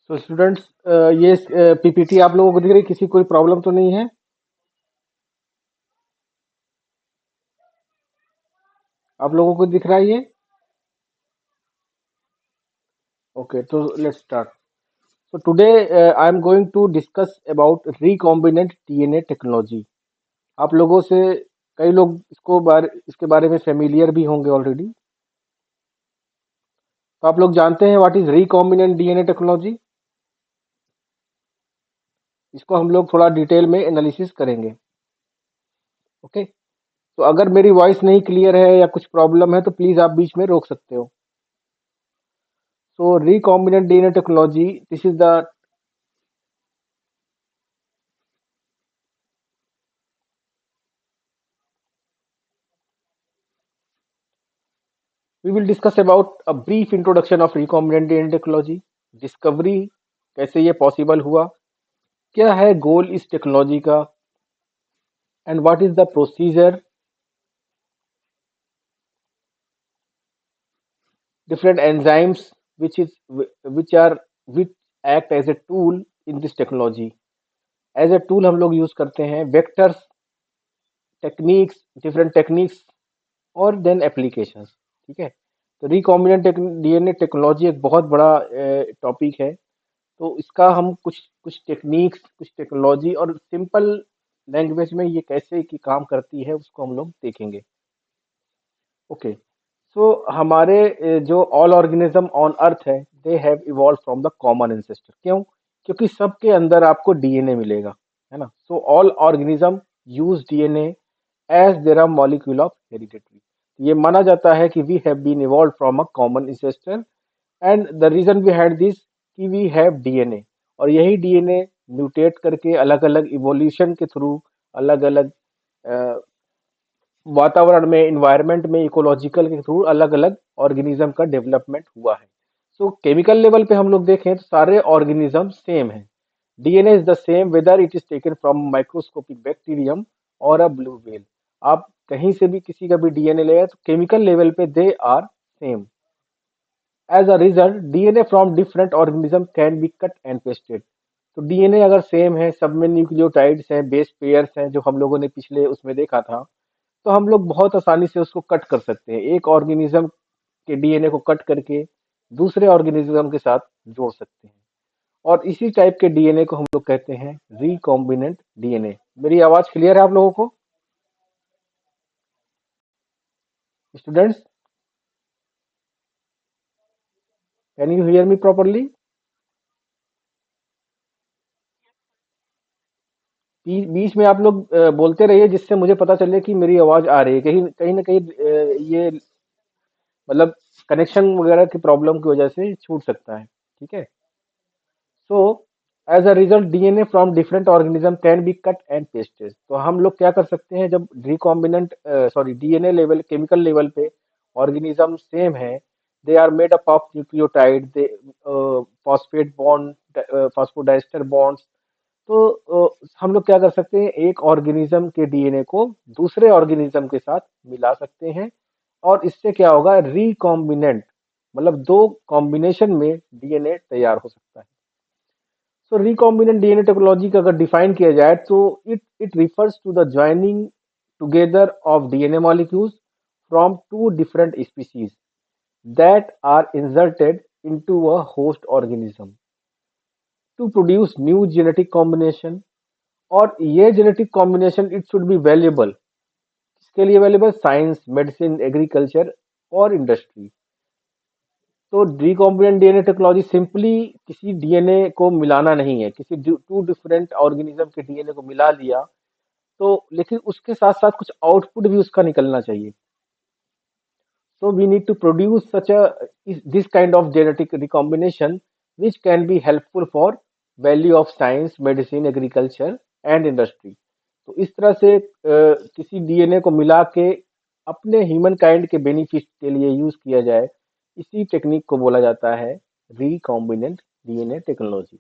So students, ये PPT आप लोगों को दिख रही, किसी कोई प्रॉब्लम तो नहीं है? आप लोगों को दिख रहा है ये? ओके, तो let's start. So today I am going to discuss about recombinant DNA technology. आप लोगों से कई लोग इसके बारे में फेमिलियर भी होंगे ऑलरेडी. तो आप लोग जानते हैं what is recombinant DNA technology. इसको हम लोग थोड़ा डिटेल में एनालिसिस करेंगे. ओके. तो अगर मेरी वॉइस नहीं क्लियर है या कुछ प्रॉब्लम है तो प्लीज आप बीच में रोक सकते हो. So recombinant DNA technology, this is the we will discuss about a brief introduction of recombinant DNA technology. Discovery कैसे ये पॉसिबल हुआ, क्या है गोल इस टेक्नोलॉजी का, and what is the procedure, different enzymes which is which are which act as a tool in this technology. As a tool हम लोग use करते हैं वेक्टर्स, टेक्निक्स, डिफरेंट टेक्निक्स और देन एप्लीकेशंस. ठीक है. तो रिकॉम्बिनेंट डीएनए टेक्नोलॉजी एक बहुत बड़ा टॉपिक है. तो इसका हम कुछ कुछ टेक्निक्स, कुछ टेक्नोलॉजी और सिंपल लैंग्वेज में ये कैसे की काम करती है उसको हम लोग देखेंगे. ओके. सो हमारे जो ऑल ऑर्गेनिज्म ऑन अर्थ है, they have evolve from the common ancestor. क्यों? क्योंकि सबके अंदर आपको डीएनए मिलेगा, है ना. So all organism use DNA as their molecule of heredity. ये माना जाता है कि we have been evolve from a common ancestor, and the reason behind this कि वी हैव डीएनए. और यही डीएनए म्यूटेट करके अलग अलग इवोल्यूशन के थ्रू अलग अलग वातावरण में, इन्वायरमेंट में, इकोलॉजिकल के थ्रू अलग अलग ऑर्गेनिज्म का डेवलपमेंट हुआ है. सो केमिकल लेवल पे हम लोग देखें तो सारे ऑर्गेनिज्म सेम है. DNA is the same whether it is taken from microscopic bacterium और अ ब्लू व्हेल. आप कहीं से भी किसी का भी डीएनए ले तो केमिकल लेवल पे they are same. As a result DNA from different organism can be cut and pasted. तो डीएनए अगर सेम है, सब में न्यूक्लियोटाइड्स हैं, बेस पेयर्स हैं, जो हम लोगों ने पिछले उसमें देखा था, तो हम लोग बहुत आसानी से उसको कट कर सकते हैं. एक ऑर्गेनिज्म के डीएनए को कट करके दूसरे ऑर्गेनिज्म के साथ जोड़ सकते हैं. और इसी टाइप के डीएनए को हम लोग कहते हैं रिकॉम्बिनेंट डीएनए. मेरी आवाज क्लियर है आप लोगों को students? Can you hear me properly? बीच में आप लोग बोलते रहिए जिससे मुझे पता चले कि मेरी आवाज आ रही है. कहीं कहीं ना कहीं ये मतलब कनेक्शन वगैरह की प्रॉब्लम की वजह से छूट सकता है. ठीक है. So as a result DNA from different organism can be cut and pasted. तो हम लोग क्या कर सकते हैं, जब recombinant sorry DNA level, chemical level पे ऑर्गेनिज्म सेम है, they are made up of nucleotide, they phosphate bond, phosphodiester bonds. तो हम लोग क्या कर सकते हैं, एक ऑर्गेनिज्म के डीएनए को दूसरे ऑर्गेनिज्म के साथ मिला सकते हैं. और इससे क्या होगा, रिकॉम्बिनेंट मतलब दो कॉम्बिनेशन में डीएनए तैयार हो सकता है. सो रिकॉम्बिनेंट डीएनए टेक्नोलॉजी का अगर डिफाइन किया जाए तो it it refers to the joining together of DNA molecules from two different species that are inserted into a host organism to produce new genetic combination. और ये genetic combination it should be valuable. इसके लिए valuable science, medicine, agriculture और industry. तो recombinant DNA technology simply किसी DNA को मिलाना नहीं है, किसी टू डिफरेंट ऑर्गेनिज्म के डीएनए को मिला लिया. तो लेकिन उसके साथ साथ कुछ आउटपुट भी उसका निकलना चाहिए. So we need to produce such a this kind of genetic recombination which can be helpful for value of science, medicine, agriculture and industry. तो इस तरह से किसी डीएनए को मिला के अपने ह्यूमन काइंड के बेनिफिट के लिए यूज किया जाए, इसी टेक्निक को बोला जाता है रिकॉम्बिनेंट डीएनए टेक्नोलॉजी.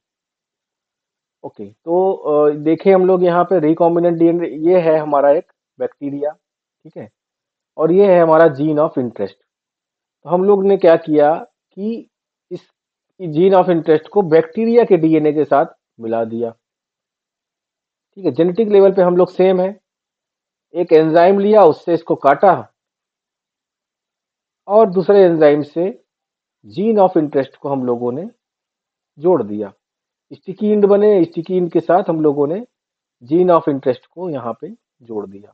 ओके. तो देखें हम लोग यहाँ पे रिकॉम्बिनेंट डीएनए, ये है हमारा एक बैक्टीरिया. ठीक है. और ये है हमारा जीन ऑफ इंटरेस्ट. तो हम लोग ने क्या किया कि इस कि जीन ऑफ इंटरेस्ट को बैक्टीरिया के डीएनए के साथ मिला दिया। ठीक है, जेनेटिक लेवल पे हम लोग सेम है। एक एंजाइम लिया, उससे इसको काटा और दूसरे एंजाइम से जीन ऑफ इंटरेस्ट को हम लोगों ने जोड़ दिया। स्टिकी इंड बने, स्टिकी इंड के साथ हम लोगों ने जीन ऑफ इंटरेस्ट को यहाँ पे जोड़ दिया।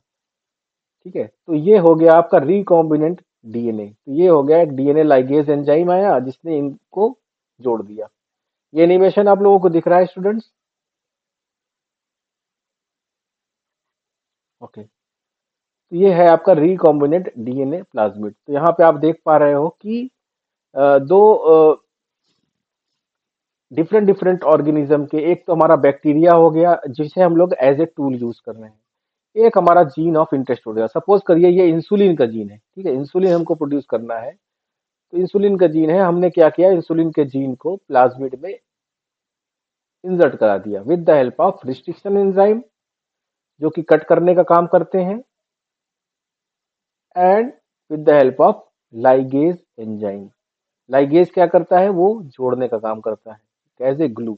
ठीक है, तो ये हो गया आपका रिकॉम्बिनेंट डीएनए। तो ये हो गया एक डीएनए लाइगेज एंजाइम आया जिसने इनको जोड़ दिया। ये एनिमेशन आप लोगों को दिख रहा है स्टूडेंट्स? ओके, तो ये है आपका रिकॉम्बिनेंट डीएनए प्लाज्मिड। तो यहाँ पे आप देख पा रहे हो कि दो डिफरेंट डिफरेंट ऑर्गेनिज्म के, एक तो हमारा बैक्टीरिया हो गया जिसे हम लोग एज ए टूल यूज कर रहे हैं, एक हमारा जीन ऑफ इंटरेस्ट हो गया। सपोज करिए ये इंसुलिन का जीन है। ठीक है, इंसुलिन हमको प्रोड्यूस करना है, तो इंसुलिन का जीन है, हमने क्या किया, इंसुलिन के जीन को प्लाज्मिड में इंसर्ट करा दिया with the help of restriction enzyme जो कि कट करने का काम करते हैं, and with the help of ligase enzyme. Ligase क्या करता है, वो जोड़ने का काम करता है एज ए ग्लू।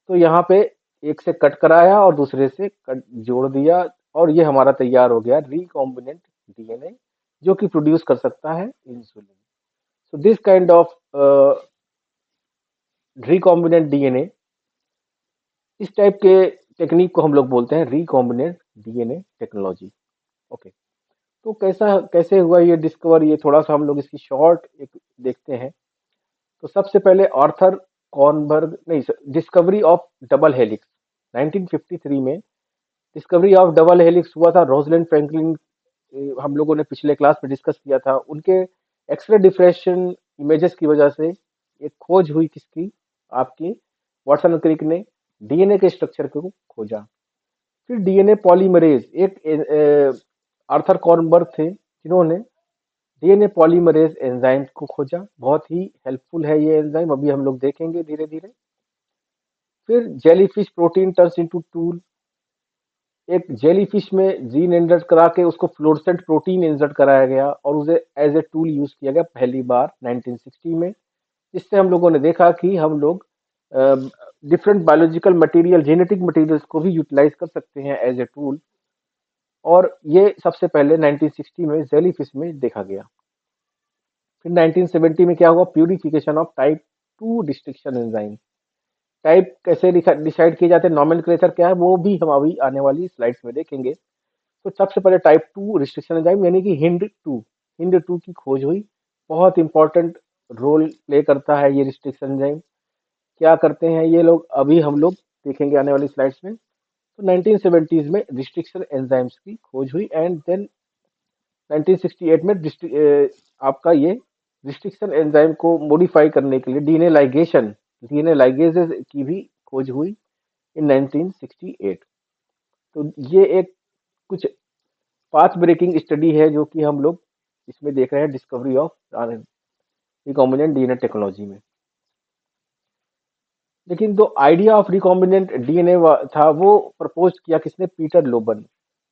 तो यहाँ पे एक से कट कराया और दूसरे से कट जोड़ दिया, और ये हमारा तैयार हो गया रिकॉम्बिनेंट डीएनए जो कि प्रोड्यूस कर सकता है insulin. So this kind of recombinant DNA, इस टाइप के टेक्निक को हम लोग बोलते हैं रिकॉम्बिनेंट डीएनए टेक्नोलॉजी। ओके, तो कैसा कैसे हुआ ये डिस्कवर, ये थोड़ा सा हम लोग इसकी शॉर्ट एक देखते हैं। तो सबसे पहले आर्थर कॉर्नबर्ग, नहीं, डिस्कवरी ऑफ डबल हेलिक्स 1953 में। डिस्कवरी ऑफ डबल हेलिक्स हुआ था रोजलिंड फ्रैंकलिन, हम लोगों ने पिछले क्लास में डिस्कस किया था। उनके एक्सरे डिफ्रेक्शन इमेजेस की वजह से एक खोज हुई किसकी, आपकी वाटसन और क्रिक ने डीएनए के स्ट्रक्चर को खोजा। फिर डीएनए पॉलीमरेज, एक आर्थर कॉर्नबर्ग थे जिन्होंने डीएनए पॉलीमरेज एंजाइम को खोजा। बहुत ही हेल्पफुल है ये एंजाइम, अभी हम लोग देखेंगे धीरे धीरे। फिर jellyfish protein turns into tool, एक जेलीफिश में जीन इंसर्ट करा के उसको फ्लोरोसेंट प्रोटीन इंसर्ट कराया गया और उसे एज ए टूल यूज किया गया पहली बार 1960 में। इससे हम लोगों ने देखा कि हम लोग different biological material, genetic materials को भी यूटिलाइज कर सकते हैं एज ए टूल, और ये सबसे पहले 1960 में जेलीफिश में देखा गया। फिर 1970 में क्या हुआ, purification of type 2 destruction enzyme. Type कैसे डिसाइड किए जाते हैं, नॉमेनक्लेचर क्या है, वो भी हम अभी आने वाली स्लाइड्स में देखेंगे। तो सबसे पहले टाइप 2 रिस्ट्रिक्शन एंजाइम यानी कि हिंड 2 की खोज हुई। बहुत इंपॉर्टेंट रोल प्ले करता है ये रिस्ट्रिक्शन एंजाइम। क्या करते हैं ये लोग, अभी हम लोग देखेंगे आने वाली स्लाइड्स में। तो 1970s में रिस्ट्रिक्शन एंजाइम्स की खोज हुई, एंड देन 1968 में आपका ये रिस्ट्रिक्शन एंजाइम को मॉडिफाई करने के लिए डीएनए लाइगेजेस की भी खोज हुई इन 1968। तो ये एक कुछ पाथ ब्रेकिंग स्टडी है जो कि हम लोग इसमें देख रहे हैं, discovery of recombinant DNA technology में। लेकिन जो आइडिया ऑफ रिकॉम्बिनेंट डीएनए था वो प्रपोज किया किसने, पीटर लोबन।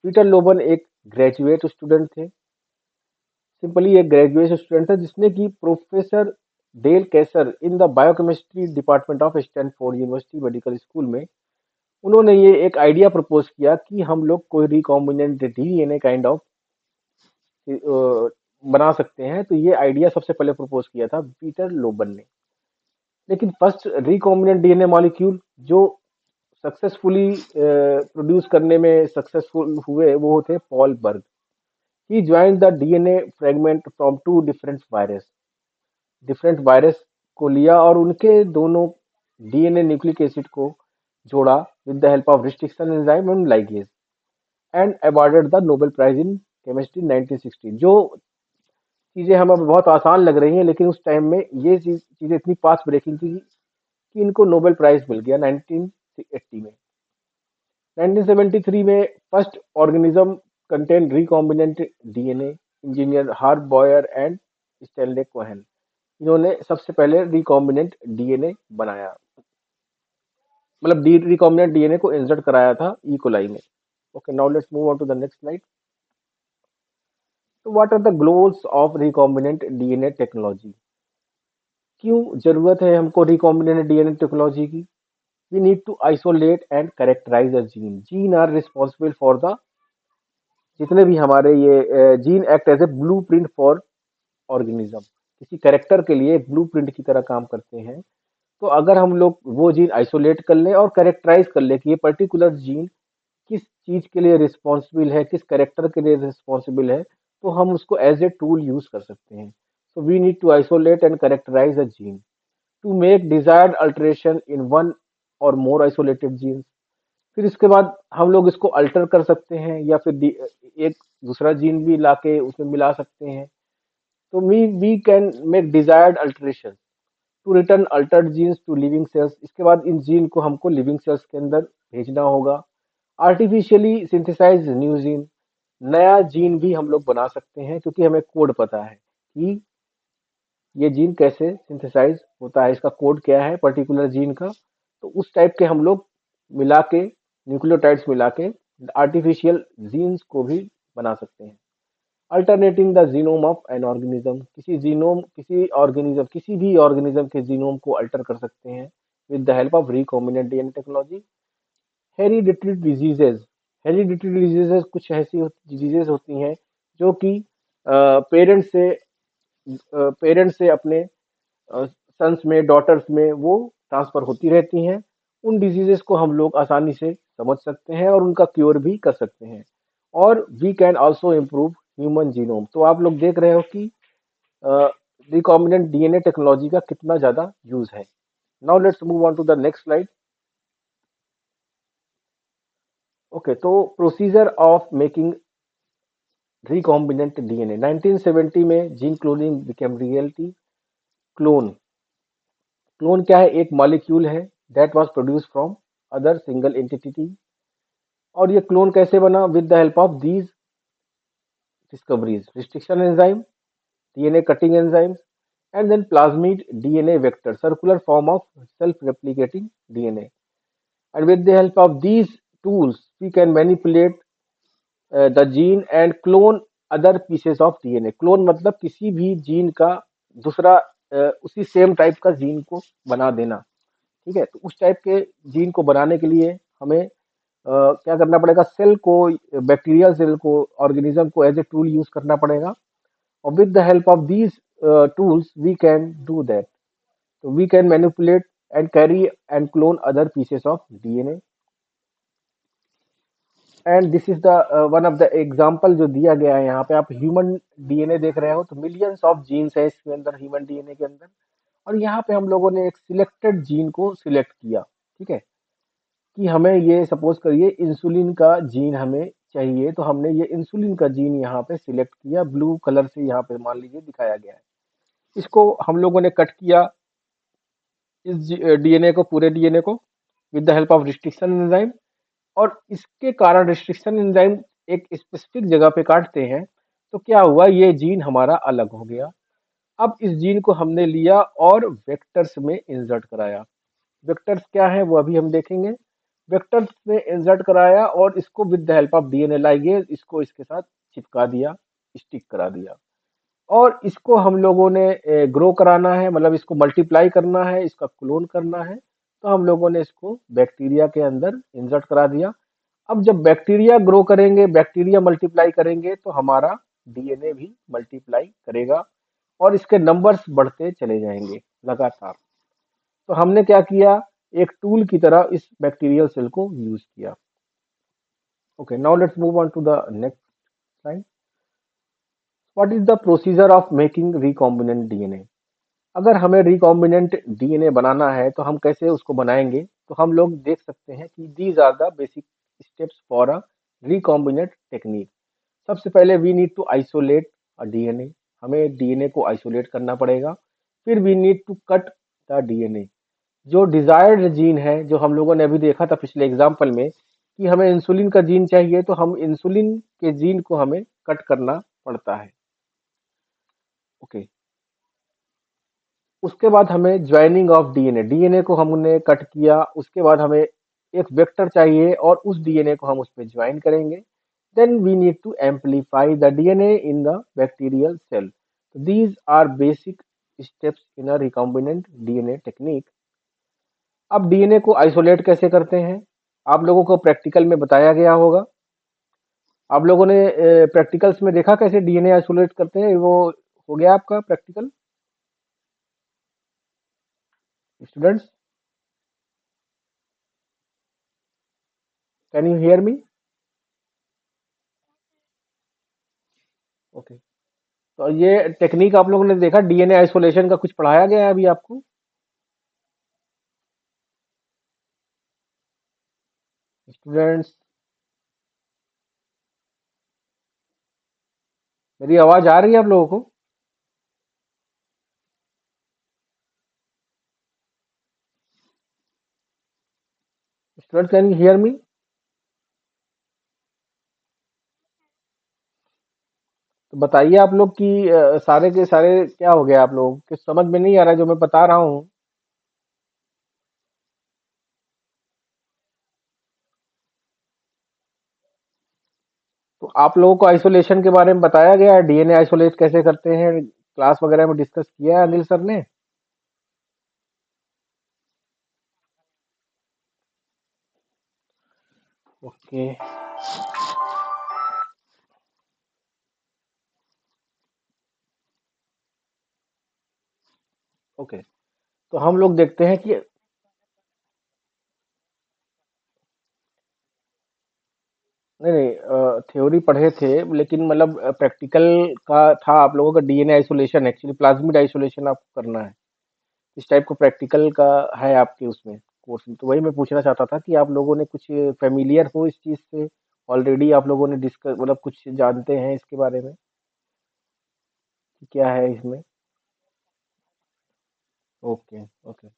पीटर लोबन एक ग्रेजुएट स्टूडेंट थे, सिंपली एक ग्रेजुएट स्टूडेंट था जिसने कि professor Dale Kaiser in the biochemistry department of Stanford University medical school में, उन्होंने ये एक आइडिया प्रपोज किया कि हम लोग कोई रिकॉम्बिनेंट डीएनए काइंड ऑफ बना सकते हैं। तो ये आइडिया सबसे पहले प्रपोज किया था पीटर लोबन ने। लेकिन फर्स्ट रिकॉम्बिनेंट डीएनए मॉलिक्यूल जो सक्सेसफुली प्रोड्यूस करने में सक्सेसफुल हुए वो थे Paul Berg. He joint the DNA fragment from two different virus को लिया और उनके दोनों डीएनए न्यूक्लिक एसिड को जोड़ा with the help of restriction enzyme and ligase, and awarded the Nobel prize in chemistry 1916। जो चीजें हमें बहुत आसान लग रही हैं, लेकिन उस टाइम में ये चीजें इतनी फास्ट ब्रेकिंग थी कि इनको नोबेल प्राइज मिल गया 1980 में। 1973 में first organism contain recombinant DNA, engineer Herb Boyer and Stanley Cohen, इन्होंने सबसे पहले रिकॉम्बिनेंट डीएनए बनाया, मतलब रिकॉम्बिनेंट डीएनए को इंसर्ट कराया था ई कोलाई में। Okay, now let's move on to the next slide. तो what are the goals of recombinant DNA technology, क्यों जरूरत है हमको रिकॉम्बिनेंट डीएनए टेक्नोलॉजी की? We need to isolate and characterise a gene. Gene are responsible for the, जितने भी हमारे ये gene act as a blueprint for organism, किसी कैरेक्टर के लिए एक ब्लूप्रिंट की तरह काम करते हैं। तो अगर हम लोग वो जीन आइसोलेट कर लें और कैरेक्टराइज कर लें कि ये पर्टिकुलर जीन किस चीज के लिए रिस्पॉन्सिबल है, किस कैरेक्टर के लिए रिस्पॉन्सिबल है, तो हम उसको एज ए टूल यूज कर सकते हैं। So we need to isolate and characterise a gene to make desired alteration in one or more isolated jeans. फिर इसके बाद हम लोग इसको अल्टर कर सकते हैं या फिर एक दूसरा जीन भी लाके उसमें मिला सकते हैं। तो we can make desired alteration to return altered genes to living cells. इसके बाद इन जीन को हमको लिविंग सेल्स के अंदर भेजना होगा। आर्टिफिशियली सिंथेसाइज न्यू जीन, नया जीन भी हम लोग बना सकते हैं क्योंकि हमें कोड पता है कि ये जीन कैसे सिंथेसाइज होता है, इसका कोड क्या है पर्टिकुलर जीन का। तो उस टाइप के हम लोग मिला के, न्यूक्लियोटाइड्स मिला के आर्टिफिशियल जीन्स को भी बना सकते हैं। Alternating the genome of an organism, किसी भी ऑर्गेनिज्म के जीनोम को अल्टर कर सकते हैं with the help of recombinant DNA technology. Hereditary diseases, hereditary diseases कुछ ऐसी डिजीजेज होती हैं जो कि पेरेंट्स से अपने सन्स में, डॉटर्स में वो ट्रांसफर होती रहती हैं। उन डिजीजेस को हम लोग आसानी से समझ सकते हैं और उनका क्योर भी कर सकते हैं। और we can also improve human genome. तो आप लोग देख रहे हो कि रिकॉम्बिनेंट डीएनए टेक्नोलॉजी का कितना ज्यादा यूज है। Now let's move on to the next slide. Okay, तो procedure of making recombinant DNA 1970 में gene cloning became reality. Clone, clone क्या है? एक मॉलिक्यूल है that was produce from other single entity. और ये क्लोन कैसे बना? With the help of these discoveries, restriction enzyme, DNA cutting enzymes, and then plasmid DNA vector, circular form of self-replicating DNA. And with the help of these tools, we can manipulate the gene and clone other pieces of DNA. Clone मतलब किसी भी gene का दूसरा उसी same type का gene को बना देना। ठीक है, तो उस टाइप के जीन को बनाने के लिए हमें क्या करना पड़ेगा? सेल को, बैक्टीरियल सेल को, ऑर्गेनिज्म को एज ए टूल यूज करना पड़ेगा। और with the help of these tools we can do that. So we can manipulate and carry and clone other pieces of DNA. And this is the one of the example जो दिया गया है यहाँ पे। आप ह्यूमन डीएनए देख रहे हो, तो मिलियंस ऑफ जीन्स है इसके अंदर, ह्यूमन डीएनए के अंदर। और यहाँ पे हम लोगों ने एक सिलेक्टेड जीन को सिलेक्ट किया। ठीक है, कि हमें ये सपोज करिए इंसुलिन का जीन हमें चाहिए, तो हमने ये इंसुलिन का जीन यहाँ पे सिलेक्ट किया, ब्लू कलर से यहाँ पे मान लीजिए दिखाया गया है। इसको हम लोगों ने कट किया, इस डीएनए को, पूरे डीएनए को, with the help of restriction enzyme. और इसके कारण रिस्ट्रिक्शन एंजाइम एक स्पेसिफिक जगह पे काटते हैं, तो क्या हुआ? ये जीन हमारा अलग हो गया। अब इस जीन को हमने लिया और वेक्टर्स में इंसर्ट कराया। वेक्टर्स क्या है वो अभी हम देखेंगे। वेक्टर्स में इंसर्ट कराया और इसको with the help of DNA ligase इसको इसके साथ चिपका दिया, स्टिक करा दिया। और इसको हम लोगों ने ग्रो कराना है, मतलब इसको मल्टीप्लाई करना है, इसका क्लोन करना है। तो हम लोगों ने इसको बैक्टीरिया के अंदर इंसर्ट करा दिया। अब जब बैक्टीरिया ग्रो करेंगे, बैक्टीरिया मल्टीप्लाई करेंगे, तो हमारा डीएनए भी मल्टीप्लाई करेगा और इसके नंबर्स बढ़ते चले जाएंगे लगातार। तो हमने क्या किया? एक टूल की तरह इस बैक्टीरियल सेल को यूज किया। Okay, now let's move on to the next slide. What is the procedure of making recombinant DNA? अगर हमें रिकॉम्बिनेंट डीएनए बनाना है तो हम कैसे उसको बनाएंगे? तो हम लोग देख सकते हैं कि these are the basic steps for a recombinant technique. सबसे पहले we need to isolate a DNA, हमें डीएनए को आइसोलेट करना पड़ेगा। फिर we need to cut the DNA. जो डिजायर्ड जीन है, जो हम लोगों ने अभी देखा था पिछले एग्जाम्पल में कि हमें इंसुलिन का जीन चाहिए, तो हम इंसुलिन के जीन को हमें कट करना पड़ता है। ओके, उसके बाद हमें ज्वाइनिंग ऑफ डीएनए, डीएनए को हमने कट किया, उसके बाद हमें एक वेक्टर चाहिए और उस डीएनए को हम उस पर ज्वाइन करेंगे। Then we need to amplify the DNA in the bacterial cell. These are basic steps in a recombinant DNA technique. अब डीएनए को आइसोलेट कैसे करते हैं, आप लोगों को प्रैक्टिकल में बताया गया होगा। आप लोगों ने प्रैक्टिकल्स में देखा कैसे डीएनए आइसोलेट करते हैं, वो हो गया आपका practical students? Can you hear me? Okay. तो ये टेक्निक आप लोगों ने देखा, डीएनए आइसोलेशन का कुछ पढ़ाया गया है अभी आपको स्टूडेंट्स? मेरी आवाज आ रही है आप लोगों को स्टूडेंट्स? कैन यू हियर मी? तो बताइए आप लोग कि सारे के सारे क्या हो गया, आप लोग के समझ में नहीं आ रहा है जो मैं बता रहा हूँ? तो आप लोगों को आइसोलेशन के बारे में बताया गया है, डीएनए आइसोलेट कैसे करते हैं, क्लास वगैरह में डिस्कस किया है अनिल सर ने? ओके। ओके। तो हम लोग देखते हैं कि नहीं नहीं, थ्योरी पढ़े थे लेकिन मतलब प्रैक्टिकल का था आप लोगों का, DNA isolation actually plasmid isolation आपको करना है, इस टाइप को प्रैक्टिकल का है आपके उसमें कोर्स में। तो वही मैं पूछना चाहता था कि आप लोगों ने कुछ फेमिलियर हो इस चीज़ से, ऑलरेडी आप लोगों ने डिस्कस मतलब कुछ जानते हैं इसके बारे में कि क्या है इसमें? ओके। ओके।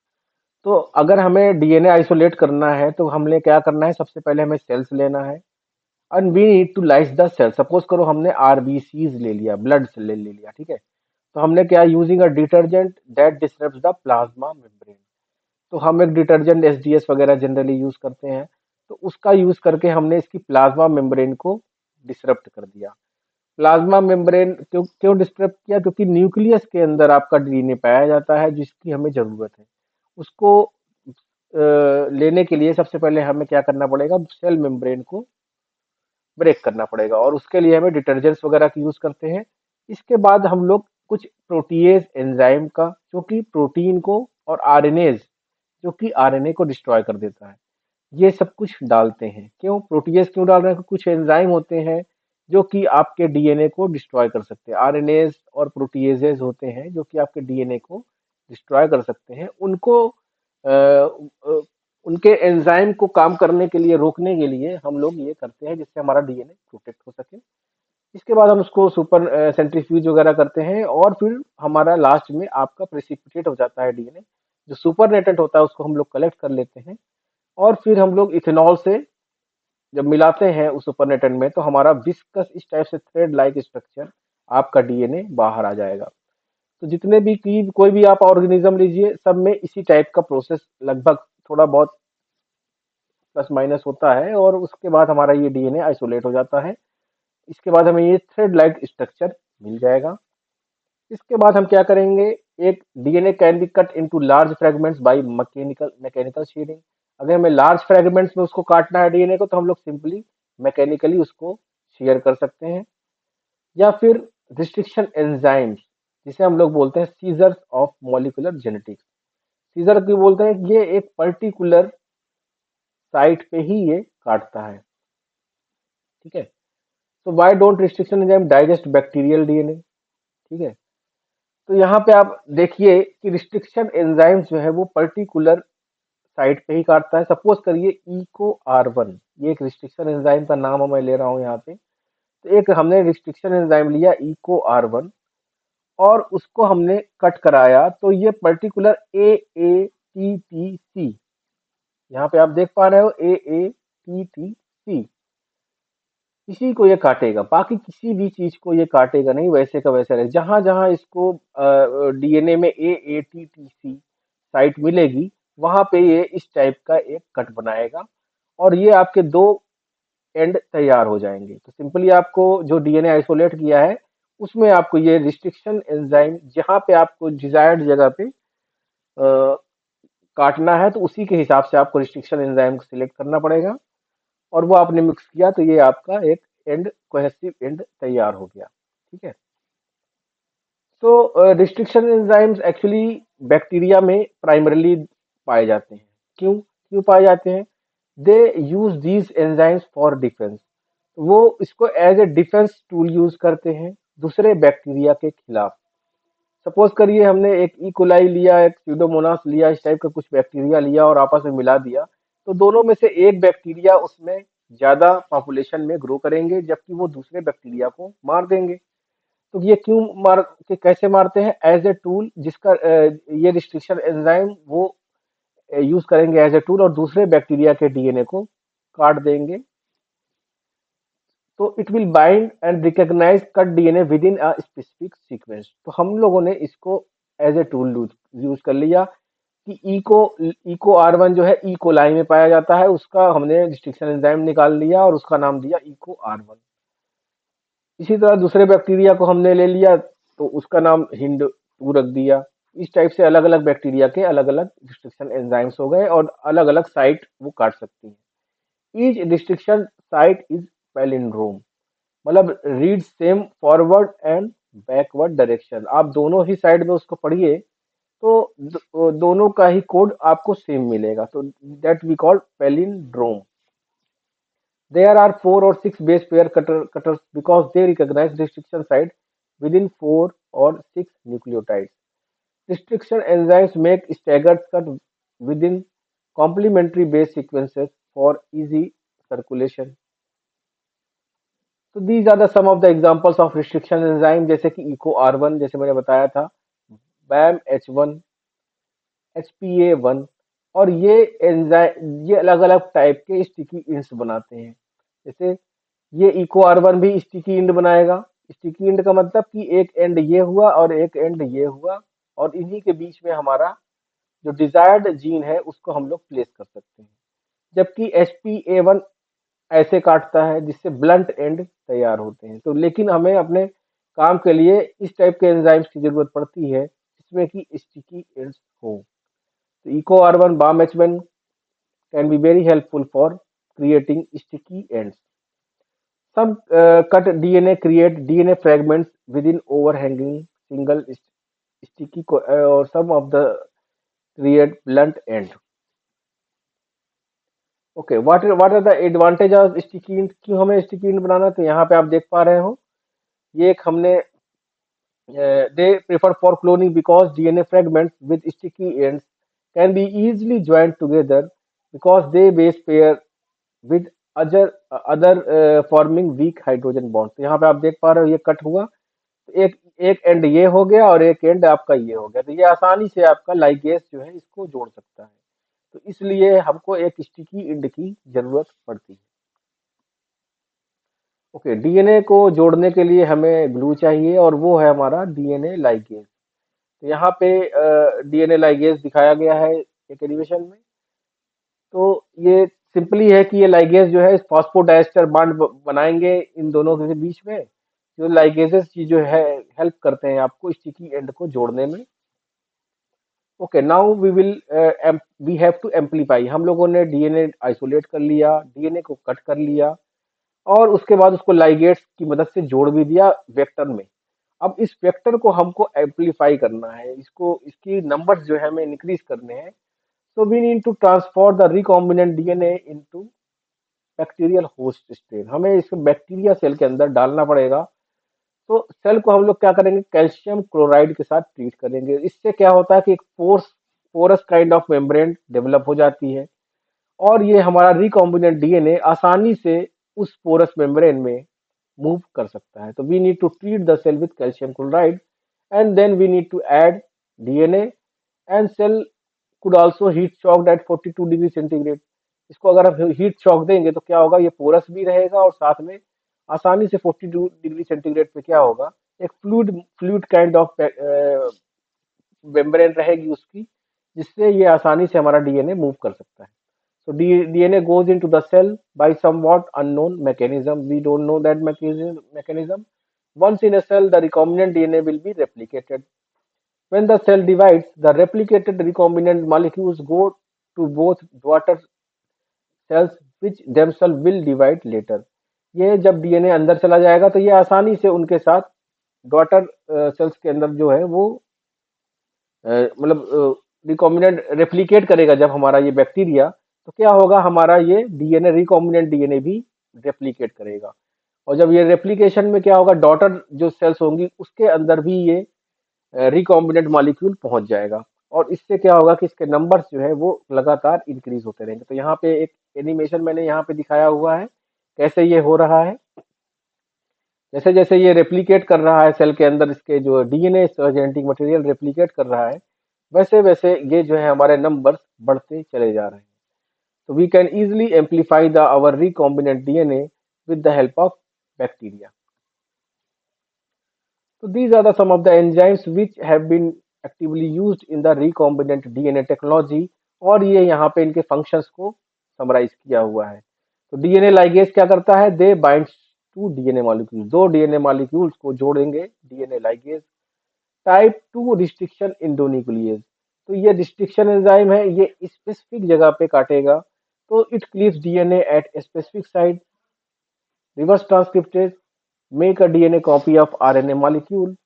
तो अगर हमें डीएनए आइसोलेट करना है तो हमने क्या करना है, सबसे पहले हमें सेल्स लेना है and we need to lyse the cell. Suppose करो हमने आरबीसीज ले लिया, ब्लड से ले लिया, ठीक है। तो हमने क्या, using a detergent that disturbs the plasma membrane. तो हम एक डिटर्जेंट एसडीएस वगैरह जनरली यूज करते हैं, तो उसका यूज करके हमने इसकी प्लाज्मा मेम्ब्रेन को डिसरप्ट कर दिया। प्लाज्मा मेम्ब्रेन क्यों क्यों डिस्टर्ब किया? क्योंकि न्यूक्लियस के अंदर आपका डीएनए पाया जाता है जिसकी हमें जरूरत है। उसको लेने के लिए सबसे पहले हमें क्या करना पड़ेगा, सेल मेम्ब्रेन को ब्रेक करना पड़ेगा, और उसके लिए हमें डिटर्जेंट्स वगैरह की यूज करते हैं। इसके बाद हम लोग कुछ प्रोटीएज एंजाइम का, जो कि प्रोटीन को, और आरएनएज जो कि आरएनए को डिस्ट्रॉय कर देता है, ये सब कुछ डालते हैं। क्यों प्रोटीएज क्यों डाल रहे हैं? कुछ एंजाइम होते हैं जो कि आपके डीएनए को डिस्ट्रॉय कर सकते हैं, आरएनएज और प्रोटीएजेज होते हैं जो कि आपके डीएनए को डिस्ट्रॉय कर सकते हैं। उनको उनके एंजाइम को काम करने के लिए, रोकने के लिए हम लोग ये करते हैं जिससे हमारा डीएनए प्रोटेक्ट हो सके। इसके बाद हम उसको सुपर सेंट्रीफ्यूज वगैरह करते हैं, और फिर हमारा लास्ट में आपका प्रेसिपिटेट हो जाता है डीएनए। जो सुपर नेटेंट होता है उसको हम लोग कलेक्ट कर लेते हैं, और फिर हम लोग इथेनॉल से जब मिलाते हैं उस सुपर नेटेंट में, तो हमारा विस्कस इस टाइप से थ्रेड लाइक स्ट्रक्चर, आपका डीएनए बाहर आ जाएगा। तो जितने भी की कोई भी आप ऑर्गेनिज्म लीजिए, सब में इसी टाइप का प्रोसेस लगभग थोड़ा बहुत प्लस माइनस होता है, और उसके बाद हमारा ये डीएनए आइसोलेट हो जाता है। इसके बाद हमें ये थ्रेड लाइक स्ट्रक्चर मिल जाएगा। इसके बाद हम क्या करेंगे, एक DNA can be cut into large fragments by mechanical mechanical sharing. अगर हमें लार्ज फ्रेगमेंट्स में उसको काटना है डीएनए को, तो हम लोग सिंपली मैकेनिकली उसको शेयर कर सकते हैं। या फिर रिस्ट्रिक्शन एंजाइम्स, जिसे हम लोग बोलते हैं scissors of molecular genetics. Scissor क्यों बोलते हैं? ये एक पर्टिकुलर साइट पे ही ये काटता है, ठीक है। तो why don't restriction enzyme digest bacterial DNA, ठीक है। तो यहाँ पे आप देखिए कि रिस्ट्रिक्शन एंजाइम्स जो है वो पर्टिकुलर साइट पे ही काटता है। सपोज करिए इको आर 1, ये एक रिस्ट्रिक्शन एंजाइम का नाम मैं ले रहा हूँ यहाँ पे। तो एक हमने रिस्ट्रिक्शन एंजाइम लिया इको आर 1, और उसको हमने कट कराया, तो ये पर्टिकुलर AATTC, यहाँ पे आप देख पा रहे हो AATTC, इसी को ये काटेगा, बाकी किसी भी चीज को ये काटेगा नहीं, वैसे का वैसे रहे। जहां जहां इसको डीएनए में AATTC साइट मिलेगी, वहां पे ये इस टाइप का एक कट बनाएगा, और ये आपके दो एंड तैयार हो जाएंगे। तो सिंपली आपको जो डीएनए आइसोलेट किया है उसमें आपको ये रिस्ट्रिक्शन एंजाइम जहाँ पे आपको डिजायर्ड जगह पे काटना है, तो उसी के हिसाब से आपको रिस्ट्रिक्शन एंजाइम को सिलेक्ट करना पड़ेगा। और वो आपने मिक्स किया तो ये आपका एक एंड कोहेसिव एंड तैयार हो गया। ठीक है। तो रिस्ट्रिक्शन एंजाइम्स एक्चुअली बैक्टीरिया में प्राइमरली पाए जाते हैं। क्यों क्यों पाए जाते हैं? They use these enzymes for defence. वो इसको as a defence tool use करते हैं दूसरे बैक्टीरिया के खिलाफ। सपोज करिए हमने एक इकोलाई लिया, एक स्यूडोमोनास लिया, इस टाइप का कुछ बैक्टीरिया लिया और आपस में मिला दिया, तो दोनों में से एक बैक्टीरिया उसमें ज्यादा पॉपुलेशन में ग्रो करेंगे, जबकि वो दूसरे बैक्टीरिया को मार देंगे। तो ये क्यों मार के कैसे मारते हैं? एज ए टूल, जिसका ये रिस्ट्रिक्शन एंजाइम वो यूज करेंगे एज ए टूल और दूसरे बैक्टीरिया के डीएनए को काट देंगे। तो it will bind and recognise cut DNA within a specific sequence. तो हम लोगों ने इसको एज ए टूल यूज कर लिया कि इको आर वन जो है ई कोलाई में पाया जाता है, उसका हमने रिस्ट्रिक्शन एंजाइम निकाल लिया और उसका नाम दिया इको आर वन। इसी तरह दूसरे बैक्टीरिया को हमने ले लिया तो उसका नाम हिंड टू रख दिया। इस टाइप से अलग अलग बैक्टीरिया के अलग अलग रिस्ट्रिक्शन एंजाइम्स हो गए और अलग अलग साइट वो काट सकती हैं। Each restriction site is palindrome, मतलब read same forward and backward direction. आप दोनों ही साइड में उसको पढ़िए तो दोनों का ही कोड आपको सेम मिलेगा, तो that we call palindrome. There are 4 or 6 base pair cutters because they recognize restriction site within 4 or 6 nucleotides. Restriction enzymes make staggered cut within complementary base sequences for easy circulation. So these are the some of the examples of restriction enzyme, जैसे कि eco R1 जैसे मैंने बताया था, BAM H1, HPA1। और ये enzyme ये अलग अलग टाइप के स्टिकी इंड्स बनाते हैं। जैसे ये इको आर वन भी स्टिकी इंड बनाएगा। स्टिकी इंड का मतलब कि एक एंड ये हुआ और एक एंड ये हुआ, और इन्हीं के बीच में हमारा जो डिजायर्ड जीन है उसको हम लोग प्लेस कर सकते हैं। जबकि HPA1 ऐसे काटता है जिससे ब्लंट एंड तैयार होते हैं। तो लेकिन हमें अपने काम के लिए इस टाइप के एंजाइम्स की जरूरत पड़ती है जिसमें कि स्टिकी एंड्स हो। तो Eco R one Bam H one can be very helpful for creating sticky ends. Some cut DNA create DNA fragments within overhanging single sticky or some of the create blunt end. Okay, what are the advantage of sticky end? क्यों हमें sticky int बनाना? तो यहाँ पे आप देख पा रहे हो, ये एक हमने they prefer for cloning because DNA fragments with sticky ends can be easily joined together because they base pair with other forming weak hydrogen bonds। तो यहाँ पे आप देख पा रहे हो ये कट हुआ, तो एक एक एंड ये हो गया और एक एंड आपका ये हो गया, तो ये आसानी से आपका लाइगेज जो है इसको जोड़ सकता है। तो इसलिए हमको एक स्टिकी एंड की जरूरत पड़ती है। ओके, डीएनए को जोड़ने के लिए हमें ग्लू चाहिए और वो है हमारा डीएनए लाइगेज। तो यहाँ पे डीएनए लाइगेज दिखाया गया है एक एनिमेशन में। तो ये सिंपली है कि ये लाइगेज जो है इस फॉस्फोडाइस्टर बॉन्ड बनाएंगे इन दोनों के बीच में। जो लाइगेजेस की जो है हेल्प करते हैं आपको स्टिकी एंड को जोड़ने में। Okay, now we have to amplify. हम लोगों ने डीएनए आइसोलेट कर लिया, डीएनए को कट कर लिया और उसके बाद उसको लाइगेट्स की मदद से जोड़ भी दिया वेक्टर में। अब इस वेक्टर को हमको एम्पलीफाई करना है, इसको इसकी नंबर्स जो है हमें इंक्रीज करने हैं। So we need to transfer the recombinant DNA into bacterial host strain. हमें इसको बैक्टीरिया सेल के अंदर डालना पड़ेगा। तो सेल को हम लोग क्या करेंगे, कैल्शियम क्लोराइड के साथ ट्रीट करेंगे। इससे क्या होता है कि एक porous kind of membrane develop हो जाती है और ये हमारा रिकॉम्बिनेंट डीएनए आसानी से उस पोरस मेम्ब्रेन में मूव कर सकता है। तो we need to treat the cell with calcium chloride and then we need to add DNA and cell could also heat shocked at 42 degree centigrade. इसको अगर हम हीट शॉक देंगे तो क्या होगा, ये पोरस भी रहेगा और साथ में आसानी से 42 डिग्री सेंटीग्रेड पे क्या होगा, एक fluid fluid kind of membrane रहेगी उसकी, जिससे ये आसानी से हमारा डीएनए मूव कर सकता है। So DNA goes into the cell by somewhat unknown mechanism. We don't know that mechanism. Once in a cell, the recombinant DNA will be replicated. When the cell divides, the replicated recombinant molecules go to both daughter cells which themselves will divide later. ये जब DNA अंदर चला जाएगा तो ये आसानी से उनके साथ डॉटर सेल्स के अंदर जो है वो मतलब रिकॉम्बिनेंट रेप्लिकेट करेगा। जब हमारा ये बैक्टीरिया, तो क्या होगा, हमारा ये डीएनए रिकॉम्बिनेंट डीएनए भी रेप्लिकेट करेगा। और जब ये रेप्लिकेशन में क्या होगा, डॉटर जो सेल्स होंगी उसके अंदर भी ये रिकॉम्बिनेंट मॉलिक्यूल पहुंच जाएगा। और इससे क्या होगा कि इसके नंबर्स जो है वो लगातार इंक्रीज होते रहेंगे। तो यहाँ पे एक एनिमेशन मैंने यहाँ पे दिखाया हुआ है कैसे ये हो रहा है। जैसे जैसे ये रेप्लिकेट कर रहा है सेल के अंदर, इसके जो डीएनए जेनेटिक मटेरियल रेप्लिकेट कर रहा है, वैसे वैसे ये जो है हमारे नंबर्स बढ़ते चले जा रहे हैं। तो we can easily amplify the our recombinant DNA with the help of bacteria. So these are the some of the enzymes which have been actively used in the recombinant DNA technology। और ये यहाँ पे इनके functions को summarise किया हुआ है। तो डीएनए लाइगेज क्या करता है, दे बाइंड्स टू डीएनए मॉलिक्यूल, दो डीएनए मॉलिक्यूल्स को जोड़ेंगे डीएनए लाइगेज। टाइप 2 रिस्ट्रिक्शन इंडोन्यूक्लियेज, तो ये रिस्ट्रिक्शन एंजाइम है, ये स्पेसिफिक जगह पे काटेगा। तो it cleaves DNA at specific site. Reverse transcriptase make a DNA copy of RNA molecule,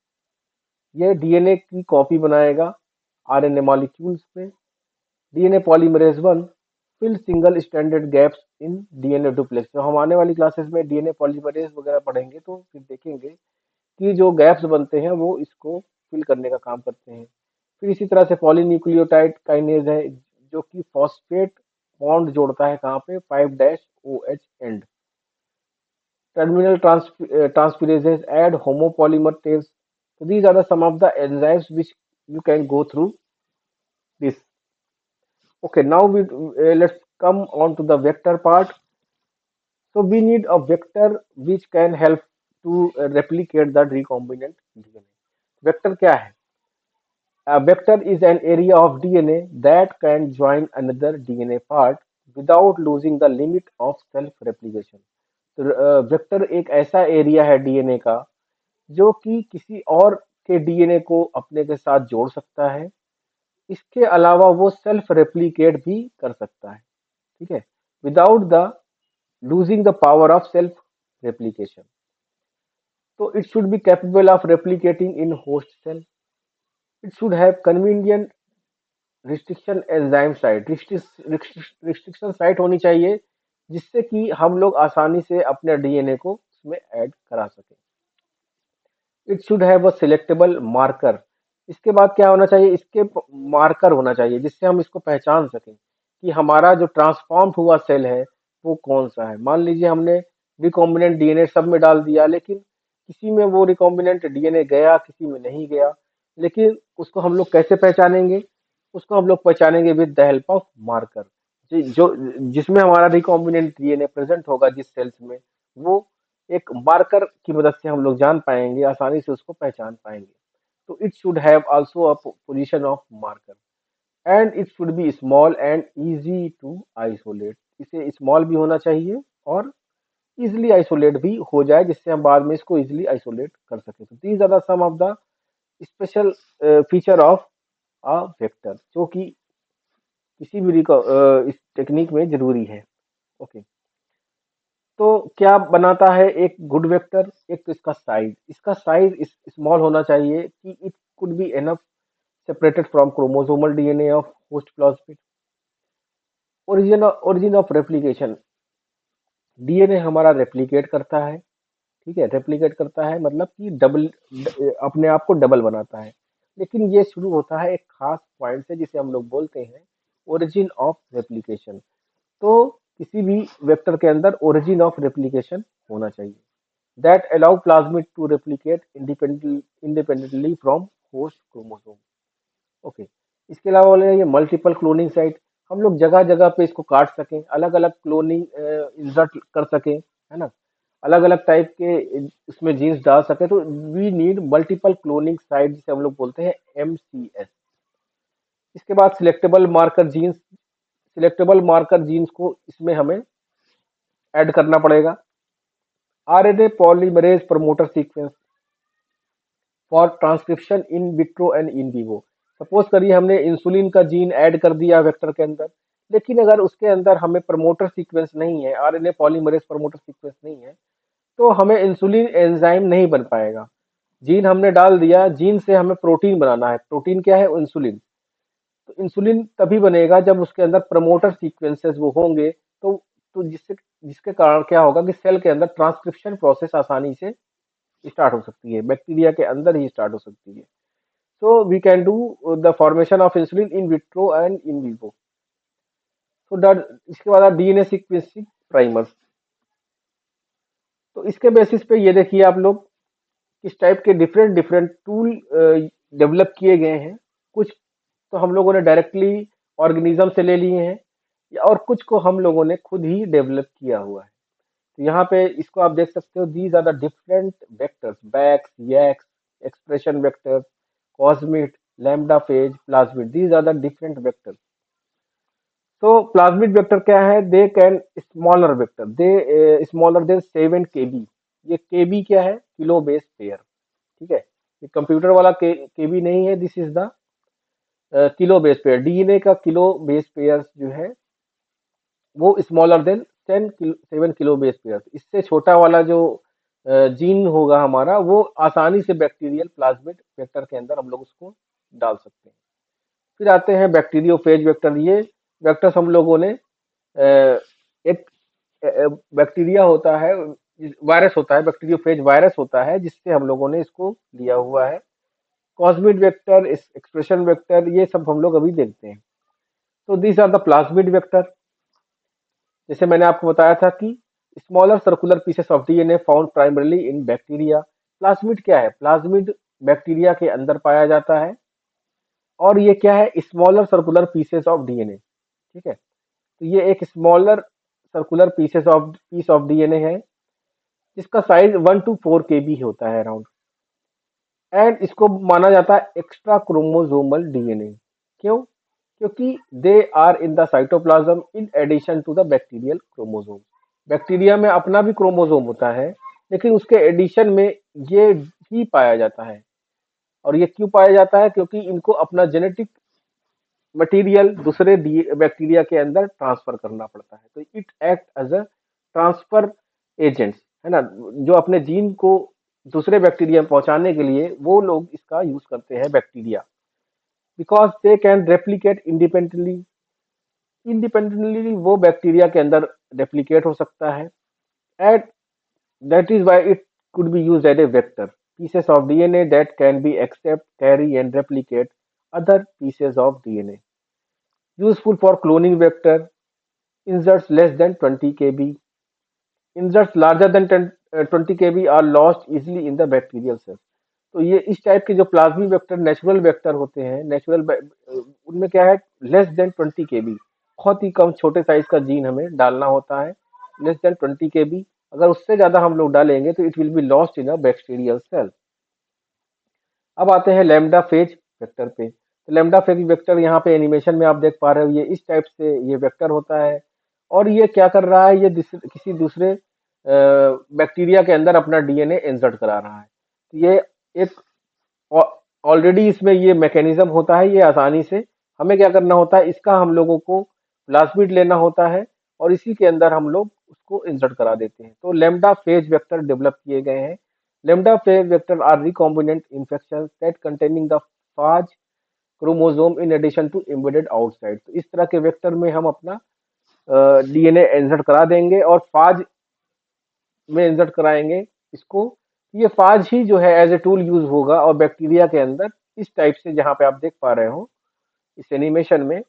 ये डीएनए की कॉपी बनाएगा आरएनए मॉलिक्यूल्स पे। DNA polymerase 1 fill single stranded gaps in DNA duplex. तो हम आने वाली क्लासेस में डीएनए पॉलीमरेज वगैरह पढ़ेंगे तो फिर देखेंगे कि जो गैप्स बनते हैं वो इसको फिल करने का काम करते हैं। फिर इसी तरह से पॉलीन्यूक्लियोटाइड काइनेज है जो कि फॉस्फेट बॉन्ड जोड़ता है कहाँ पे, 5' and. Terminal transperases add homopolymer tails. So these are some of the enzymes which you can go through this. Okay, now let's come on to the vector part. So we need a vector which can help to replicate the recombinant DNA. Vector क्या है? A vector is an area of DNA that can join another DNA part without losing the limit of self replication. तो vector एक ऐसा area है DNA का जो कि किसी और के डीएनए को अपने के साथ जोड़ सकता है। इसके अलावा वो सेल्फ रेप्लिकेट भी कर सकता है, ठीक है, without the losing the power of self replication. तो it should be capable of replicating in host cell. It should have convenient restriction enzyme site, restriction site होनी चाहिए जिससे कि हम लोग आसानी से अपने डीएनए को उसमें ऐड करा सकें। It should have a selectable marker. इसके बाद क्या होना चाहिए, इसके मार्कर होना चाहिए जिससे हम इसको पहचान सकें कि हमारा जो ट्रांसफॉर्म हुआ सेल है वो कौन सा है। मान लीजिए हमने रिकॉम्बिनेंट डीएनए सब में डाल दिया, लेकिन किसी में वो रिकॉम्बिनेंट डीएनए गया, किसी में नहीं गया। लेकिन उसको हम लोग कैसे पहचानेंगे, उसको हम लोग पहचानेंगे with the help of marker. जो जिसमें हमारा रिकॉम्बिनेंट डीएनए प्रेजेंट होगा जिस सेल्स में, वो एक मार्कर की मदद से हम लोग जान पाएंगे, आसानी से उसको पहचान पाएंगे। तो it should have also a position of marker and it should be small and easy to isolate. इसे स्मॉल भी होना चाहिए और इजिली आइसोलेट भी हो जाए जिससे हम बाद में इसको इजिली आइसोलेट कर सकें। तो these are the some of the special feature of a vector जो कि किसी भी इस टेक्निक में जरूरी है। ओके, तो क्या बनाता है एक गुड वेक्टर, एक तो इसका साइज स्मॉल होना चाहिए कि it could be enough separated from chromosomal DNA of host plasmid. Origin of replication, DNA हमारा रेप्लिकेट करता है, ठीक है, रेप्लिकेट करता है मतलब कि डबल, अपने आप को डबल बनाता है। लेकिन ये शुरू होता है एक खास पॉइंट से जिसे हम लोग बोलते हैं ओरिजिन ऑफ रेप्लिकेशन। तो किसी भी वेक्टर के अंदर ओरिजिन ऑफ रेप्लिकेशन होना चाहिए that allow plasmid to replicate independently from host chromosome. Okay, इसके अलावा बोले ये मल्टीपल क्लोनिंग साइट, हम लोग जगह जगह पे इसको काट सकें, अलग अलग क्लोनिंग इंसर्ट कर सकें, है ना, अलग अलग टाइप के उसमें जीन्स डाल सके। तो we need multiple cloning site जिसे हम लोग बोलते हैं MCS। इसके बाद सिलेक्टेबल मार्कर जीन्स को इसमें हमें ऐड करना पड़ेगा। RNA polymerase promoter sequence, for transcription in vitro and in Vivo. Suppose करिए हमने इंसुलिन का जीन ऐड कर दिया वेक्टर के अंदर, लेकिन अगर उसके अंदर हमें प्रमोटर सीक्वेंस नहीं है, आरएनए पॉलीमरेज प्रमोटर सीक्वेंस नहीं है, तो हमें इंसुलिन एंजाइम नहीं बन पाएगा। जीन हमने डाल दिया, जीन से हमें प्रोटीन बनाना है, प्रोटीन क्या है, इंसुलिन। तो इंसुलिन तभी बनेगा जब उसके अंदर प्रमोटर सीक्वेंसेस वो होंगे। तो जिससे जिसके कारण क्या होगा कि सेल के अंदर ट्रांसक्रिप्शन प्रोसेस आसानी से स्टार्ट हो सकती है, बैक्टीरिया के अंदर ही स्टार्ट हो सकती है। So we can do the formation of insulin in vitro and in vivo. तो डर इसके बाद डीएनए सीक्वेंसिंग प्राइमर्स। तो इसके बेसिस पे ये देखिए आप लोग किस टाइप के डिफरेंट डिफरेंट टूल डेवलप किए गए हैं। कुछ तो हम लोगों ने डायरेक्टली ऑर्गेनिज्म से ले लिए हैं, और कुछ को हम लोगों ने खुद ही डेवलप किया हुआ है। तो यहाँ पे इसको आप देख सकते हो, these are the different vectors, BACs, YACs, expression vector, cosmid, lambda phage, plasmid, these are the different vectors. तो प्लाज्मिड वेक्टर क्या है, they can smaller vector, they smaller than 7 kb। ये केबी क्या है, किलो बेस पेयर। ठीक है, ये computer वाला केबी नहीं है, this is the kilo base pair. DNA का किलो बेस पेयर जो है वो smaller than 7 kilo base pair. इससे छोटा वाला जो जीन होगा हमारा, वो आसानी से बैक्टीरियल प्लाज्मिड वेक्टर के अंदर हम लोग उसको डाल सकते हैं। फिर आते हैं बैक्टीरियोफेज वेक्टर। ये वेक्टर्स हम लोगों ने एक बैक्टीरिया होता है, वायरस होता है, बैक्टीरियोफेज वायरस होता है, जिससे हम लोगों ने इसको लिया हुआ है। कॉस्मिड वेक्टर, एक्सप्रेशन वेक्टर, ये सब हम लोग अभी देखते हैं। तो these are the plasmid vector. जैसे मैंने आपको बताया था कि smaller circular pieces of DNA found primarily in bacteria. Plasmid क्या है, प्लाज्मिड बैक्टीरिया के अंदर पाया जाता है, और ये क्या है, smaller circular pieces of DNA. ठीक है, तो ये एक smaller circular piece of DNA है, जिसका साइज 1 to 4 kb होता है अराउंड। एंड इसको माना जाता है एक्स्ट्रा क्रोमोसोमल डीएनए। क्यों, क्योंकि they are in the cytoplasm in addition to the bacterial chromosome. Bacteria में अपना भी क्रोमोसोम होता है, लेकिन उसके एडिशन में ये ही पाया जाता है। और ये क्यों पाया जाता है, क्योंकि इनको अपना जेनेटिक मटेरियल दूसरे बैक्टीरिया के अंदर ट्रांसफर करना पड़ता है। तो it act as a transfer agents, है ना, जो अपने जीन को दूसरे बैक्टीरिया में पहुंचाने के लिए वो लोग इसका यूज करते हैं, bacteria. Because they can replicate independently. Independently वो बैक्टीरिया के अंदर रेप्लीकेट हो सकता है। And that is why it could be used as a vector, pieces of DNA that can be accept, carry and replicate other pieces of DNA. Useful for cloning vector, inserts less than 20 kb, inserts larger than 20 kb are lost easily in the bacterial cell। तो ये इस type के जो प्लाज्मी vector natural vector होते हैं, natural उनमें क्या है, लेस देन 20 kb, बहुत ही कम छोटे साइज का जीन हमें डालना होता है, लेस देन 20 kb। अगर उससे ज्यादा हम लोग डालेंगे तो it will be lost in a bacterial cell. अब आते हैं लैम्डा फेज वेक्टर पे। तो लैम्डा फेज वेक्टर यहाँ पे एनिमेशन में आप देख पा रहे हो, ये इस टाइप से ये वेक्टर होता है। और ये क्या कर रहा है, ये किसी दूसरे बैक्टीरिया के अंदर अपना डीएनए इंसर्ट करा रहा है। तो ये एक ऑलरेडी इसमें ये मैकेनिज्म होता है, ये आसानी से हमें क्या करना होता है, इसका हम लोगों को प्लाज्मिड लेना होता है, और इसी के अंदर हम लोग उसको इंसर्ट करा देते हैं। तो लैम्डा फेज वेक्टर डेवलप किए गए हैं। Lambda phage vector are recombinant infection that containing the phage chromosome in addition to embedded outside. तो इस तरह के वेक्टर में हम अपना डीएनए इंसर्ट करा देंगे, और फाज में इंसर्ट कराएंगे इसको। ये फाज ही जो है एज ए टूल यूज होगा, और बैक्टीरिया के अंदर इस टाइप से, जहां पे आप देख पा रहे हो इस एनिमेशन में,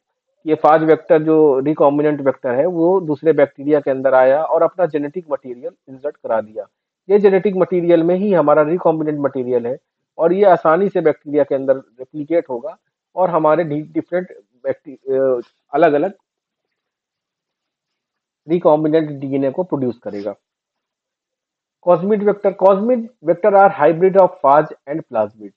ये फाज वेक्टर जो रिकॉम्बिनेंट वेक्टर है, वो दूसरे बैक्टीरिया के अंदर आया और अपना जेनेटिक मटेरियल इंसर्ट करा दिया। ये जेनेटिक मटेरियल में ही हमारा रिकॉम्बिनेंट मटेरियल है, और ये आसानी से बैक्टीरिया के अंदर रेप्लिकेट होगा, और हमारे डिफरेंट अलग अलग रिकॉम्बिनेंट डीएनए को प्रोड्यूस करेगा। Cosmid vector are hybrid of phage and plasmid.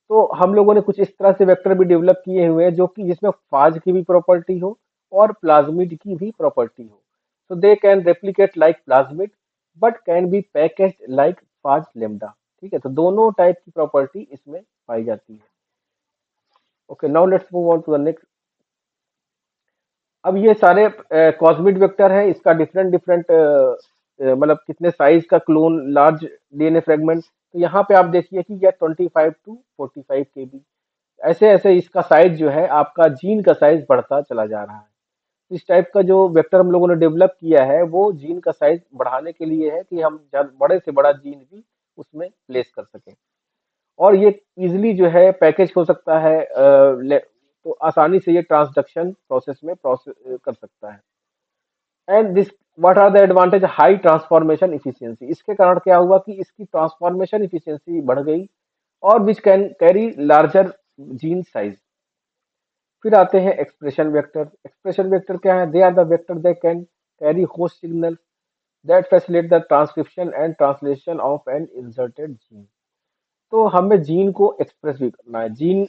तो हम लोगों ने कुछ इस तरह से वेक्टर भी डेवलप किए हुए हैं, जो कि जिसमें फाज की भी प्रॉपर्टी हो और प्लाज्मिड की भी प्रॉपर्टी हो। So they can replicate like plasmid, but can be packaged like phage lambda. ठीक है, तो दोनों टाइप की प्रॉपर्टी इसमें पाई जाती है। Okay, now let's move on to the next. अब ये सारे कॉस्मिक वेक्टर हैं, इसका डिफरेंट डिफरेंट मतलब कितने साइज का क्लोन लार्ज डीएनए फ्रेगमेंट, तो यहाँ पे आप देखिए कि यह 25 to 45 KB, ऐसे ऐसे इसका साइज जो है, आपका जीन का साइज बढ़ता चला जा रहा है। इस टाइप का जो वेक्टर हम लोगों ने डेवलप किया है वो जीन का साइज बढ़ाने के लिए है कि हम बड़े से बड़ा जीन भी उसमें प्लेस कर सकें। और ये इजिली जो है पैकेज हो सकता है, तो आसानी से ये ट्रांसडक्शन प्रोसेस में प्रोसेस कर सकता है। And this what are the advantage, high transformation efficiency, इसके कारण क्या हुआ कि इसकी ट्रांसफॉर्मेशन इफिशियंसी बढ़ गई, और which can carry larger gene size. फिर आते हैं एक्सप्रेशन वेक्टर। एक्सप्रेशन वेक्टर क्या है? They are the vector they can carry host signal that facilitate the transcription and translation of an inserted gene. तो हमें जीन को एक्सप्रेस भी करना है, जीन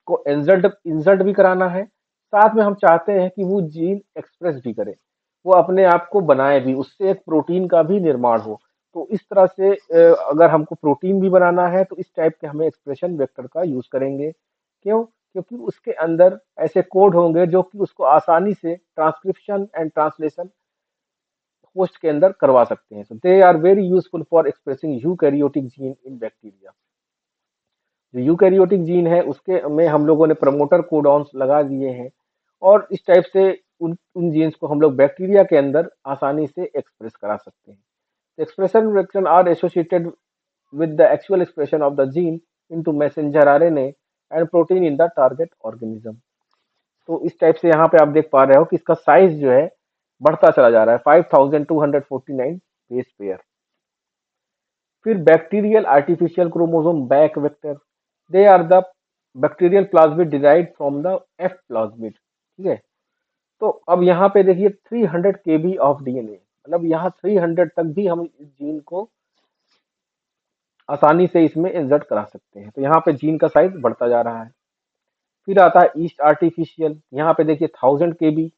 को इंसर्ट इंसर्ट भी कराना है, साथ में हम चाहते हैं कि वो जीन एक्सप्रेस भी करे, वो अपने आप को बनाए भी, उससे एक प्रोटीन का भी निर्माण हो। तो इस तरह से अगर हमको प्रोटीन भी बनाना है तो इस टाइप के हमें एक्सप्रेशन वेक्टर का यूज करेंगे। क्यों? क्योंकि उसके अंदर ऐसे कोड होंगे जो कि उसको आसानी से ट्रांसक्रिप्शन एंड ट्रांसलेशन होस्ट के अंदर करवा सकते हैं। तो they are very useful for expressing eukaryotic gene in bacteria. जो यूकैरियोटिक जीन है उसके में हम लोगों ने प्रमोटर कोडॉन्स लगा दिए हैं, और इस टाइप से उन उन जीन्स को हम लोग बैक्टीरिया के अंदर आसानी से एक्सप्रेस करा सकते हैं। Expression reaction are associated with the actual expression of the gene into messenger RNA and protein in the target organism। तो इस टाइप से यहाँ पे आप देख पा रहे हो कि इसका साइज जो है बढ़ता चला जा रहा है, 5249 बेस पेयर। फिर bacterial artificial chromosome BAC vector, they are the bacterial plasmid derived from the F plasmid. ठीक है, तो अब यहाँ पे देखिए 300 KB ऑफ डीएनए, मतलब यहाँ 300 तक भी हम इस जीन को आसानी से इसमें इंसर्ट करा सकते हैं। तो यहाँ पे जीन का साइज बढ़ता जा रहा है। फिर आता है ईस्ट आर्टिफिशियल, यहाँ पे देखिए 1000 KB,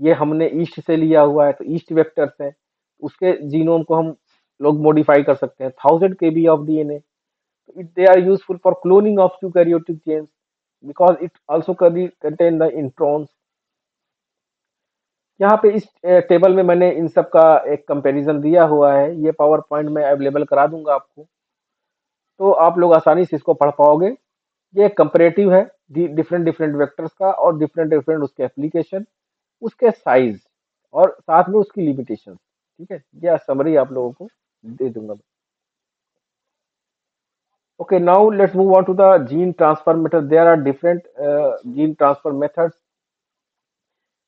ये हमने ईस्ट से लिया हुआ है, तो ईस्ट वेक्टर्स है, उसके जीनोम को हम लोग मॉडिफाई कर सकते हैं। 1000 KB ऑफ डीएनए, तो it they are useful for cloning of eukaryotic genes because it also contain the introns. यहाँ पे इस टेबल में मैंने इन सब का एक कंपैरिजन दिया हुआ है, ये पावर पॉइंट में अवेलेबल करा दूंगा आपको, तो आप लोग आसानी से इसको पढ़ पाओगे। ये कंपैरेटिव है डिफरेंट डिफरेंट वेक्टर्स का, और डिफरेंट डिफरेंट उसके एप्लीकेशन, उसके साइज, और साथ में उसकी लिमिटेशन। ठीक है, ये समरी आप लोगों को दे दूंगा। Okay, now let's move on to the gene transfer method. There are different gene transfer methods.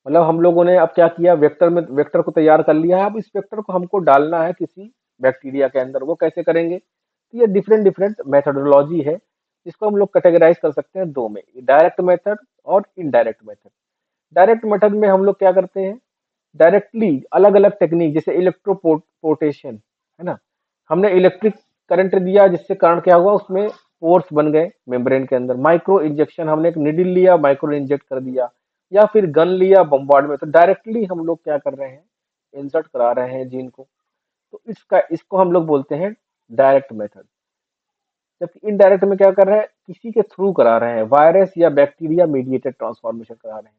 मतलब हम लोगों ने अब क्या किया, वेक्टर में वेक्टर को तैयार कर लिया है, अब इस वेक्टर को हमको डालना है किसी बैक्टीरिया के अंदर। वो कैसे करेंगे? तो ये डिफरेंट डिफरेंट मेथडोलॉजी है, इसको हम लोग कैटेगराइज कर सकते हैं दो में, डायरेक्ट मेथड और इनडायरेक्ट मेथड। डायरेक्ट मेथड में हम लोग क्या करते हैं, डायरेक्टली अलग अलग टेक्निक, जैसे इलेक्ट्रोपोर्टेशन, है ना, हमने इलेक्ट्रिक करंट दिया, जिससे कारण क्या हुआ, उसमें पोर्स बन गए मेम्ब्रेन के अंदर। माइक्रो इंजेक्शन, हमने एक निडिल लिया, माइक्रो इंजेक्ट कर दिया, या फिर गन लिया बम्बार्ड में, तो डायरेक्टली हम लोग क्या कर रहे हैं, इंसर्ट करा रहे हैं जीन को। तो इसको हम लोग बोलते हैं डायरेक्ट मेथड। जबकि इनडायरेक्ट में क्या कर रहे हैं, किसी के थ्रू करा रहे हैं, वायरस या बैक्टीरिया मीडिएटेड ट्रांसफॉर्मेशन करा रहे हैं।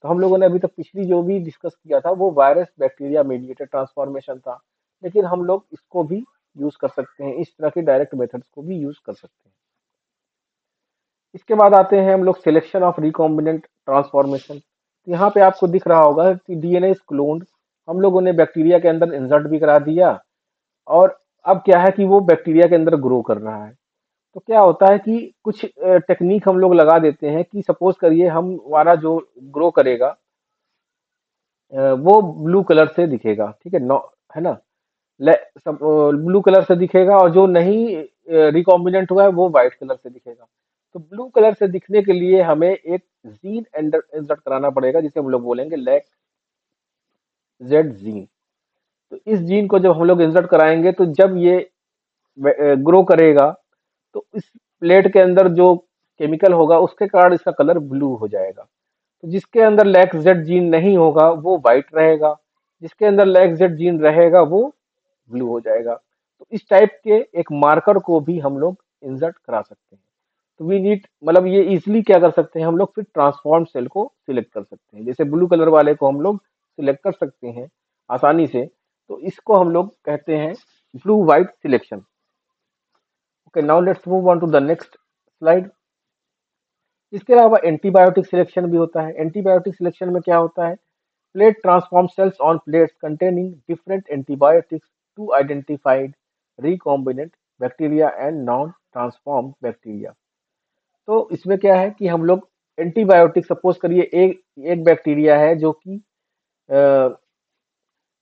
तो हम लोगों ने अभी तक पिछली जो भी डिस्कस किया था वो वायरस बैक्टीरिया मीडिएटेड ट्रांसफॉर्मेशन था, लेकिन हम लोग इसको भी यूज कर सकते हैं, इस तरह के डायरेक्ट मेथड्स को भी यूज कर सकते हैं। इसके बाद आते हैं हम लोग सिलेक्शन ऑफ रिकॉम्बिनेंट ट्रांसफॉर्मेशन। तो यहाँ पे आपको दिख रहा होगा कि डीएनए इज क्लोन्ड, हम लोगों ने बैक्टीरिया के अंदर इंसर्ट भी करा दिया, और अब क्या है कि वो बैक्टीरिया के अंदर ग्रो कर रहा है। तो क्या होता है कि कुछ टेक्निक हम लोग लगा देते हैं कि सपोज करिए हम हमारा जो ग्रो करेगा वो ब्लू कलर से दिखेगा, ठीक है, नो, है ना, ब्लू कलर से दिखेगा, और जो नहीं रिकॉम्बिनेंट हुआ है वो व्हाइट कलर से दिखेगा। तो ब्लू कलर से दिखने के लिए हमें एक जीन इंसर्ट कराना पड़ेगा, जिसे हम लोग बोलेंगे लैक जेड जीन। तो इस जीन को जब हम लोग इंसर्ट कराएंगे, तो जब ये ग्रो करेगा, तो इस प्लेट के अंदर जो केमिकल होगा उसके कारण इसका कलर ब्लू हो जाएगा। तो जिसके अंदर लैक जेड जीन नहीं होगा वो व्हाइट रहेगा, जिसके अंदर लैक जेड जीन रहेगा वो ब्लू हो जाएगा। तो तो इस टाइप के एक मार्कर को भी हम लोग इंसर्ट करा सकते हैं। तो वी नीड मतलब ये इजिली क्या कर सकते हैं हम लोग, फिर ट्रांसफॉर्म सेल को सिलेक्ट कर सकते हैं। जैसे ब्लू कलर वाले को हम लोग सिलेक्ट कर सकते हैं आसानी से, तो इसको हम लोग कहते हैं blue white selection. Okay, now let's move on to the next slide. इसके अलावा एंटीबायोटिक सिलेक्शन भी होता है। एंटीबायोटिक सिलेक्शन में क्या होता है, plate transform cells on plates containing different antibiotics to identified recombinant bacteria and non transform bacteria. तो इसमें क्या है कि हम लोग एंटीबायोटिक, सपोज करिए एक एक बैक्टीरिया है जो कि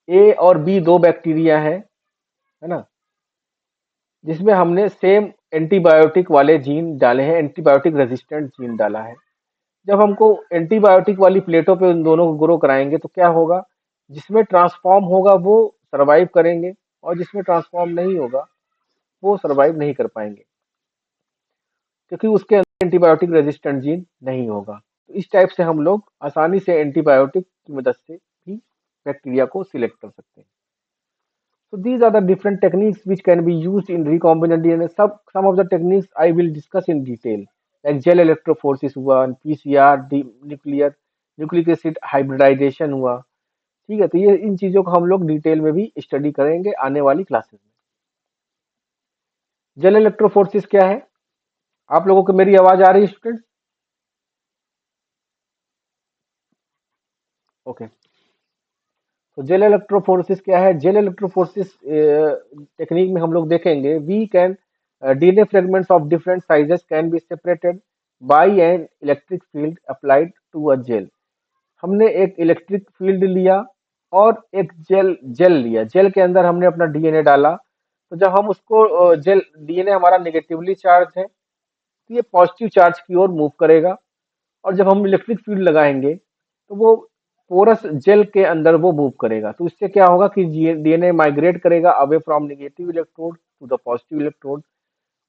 ए और बी दो बैक्टीरिया है ना, जिसमें हमने सेम एंटीबायोटिक वाले जीन डाले हैं, एंटीबायोटिक रेजिस्टेंट जीन डाला है। जब हमको एंटीबायोटिक वाली प्लेटों पे उन दोनों को ग्रो कराएंगे तो क्या होगा, जिसमें ट्रांसफॉर्म होगा वो सरवाइव करेंगे, और जिसमें ट्रांसफॉर्म नहीं होगा वो सरवाइव नहीं कर पाएंगे, क्योंकि उसके अंदर एंटीबायोटिक रेजिस्टेंट जीन नहीं होगा। तो इस टाइप से हम लोग आसानी से एंटीबायोटिक की मदद से भी बैक्टीरिया को सिलेक्ट कर सकते हैं। So these are the different techniques which can be used in recombinant DNA. Some of the techniques I will discuss in detail, like gel electrophoresis हुआ, PCR, nucleic acid hybridization हुआ। ठीक है, तो ये इन चीजों को हम लोग डिटेल में भी स्टडी करेंगे आने वाली क्लासेस में। जेल इलेक्ट्रोफोरेसिस क्या है, आप लोगों को मेरी आवाज आ रही है स्टूडेंट? ओके, तो जेल इलेक्ट्रोफोरेसिस क्या है? जेल इलेक्ट्रोफोरेसिस टेक्निक में हम लोग देखेंगे, we can DNA fragments of different sizes can be separated by an electric field applied to a gel. हमने एक इलेक्ट्रिक फील्ड लिया और एक जेल लिया, जेल के अंदर हमने अपना डीएनए डाला। तो जब हम उसको जेल, डीएनए हमारा नेगेटिवली चार्ज है तो ये पॉजिटिव चार्ज की ओर मूव करेगा, और जब हम इलेक्ट्रिक फील्ड लगाएंगे तो वो पोरस जेल के अंदर वो मूव करेगा। तो इससे क्या होगा कि डीएनए माइग्रेट करेगा away from negative electrode to the positive electrode,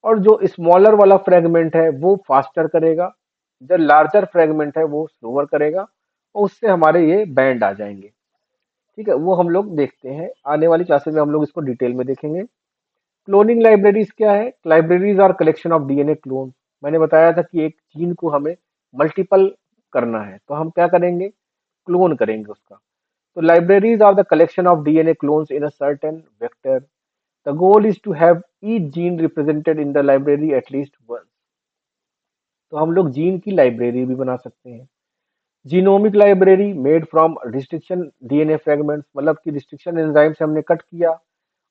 और जो स्मॉलर वाला फ्रेगमेंट है वो फास्टर करेगा, जो लार्जर फ्रेगमेंट है वो स्लोअर करेगा, और उससे हमारे ये बैंड आ जाएंगे। ठीक है, वो हम लोग देखते हैं आने वाली क्लासेस में, हम लोग इसको डिटेल में देखेंगे। क्लोनिंग लाइब्रेरीज क्या है? Libraries are collection of DNA clone. मैंने बताया था कि एक जीन को हमें मल्टीपल करना है तो हम क्या करेंगे, क्लोन करेंगे उसका। तो libraries are the collection of DNA clones in a certain vector. The goal is to have each gene represented in the library at least once. तो हम लोग जीन की लाइब्रेरी भी बना सकते हैं। Genomic library made from restriction DNA fragments, मतलब कि रिस्ट्रिक्शन एंजाइम से हमने कट किया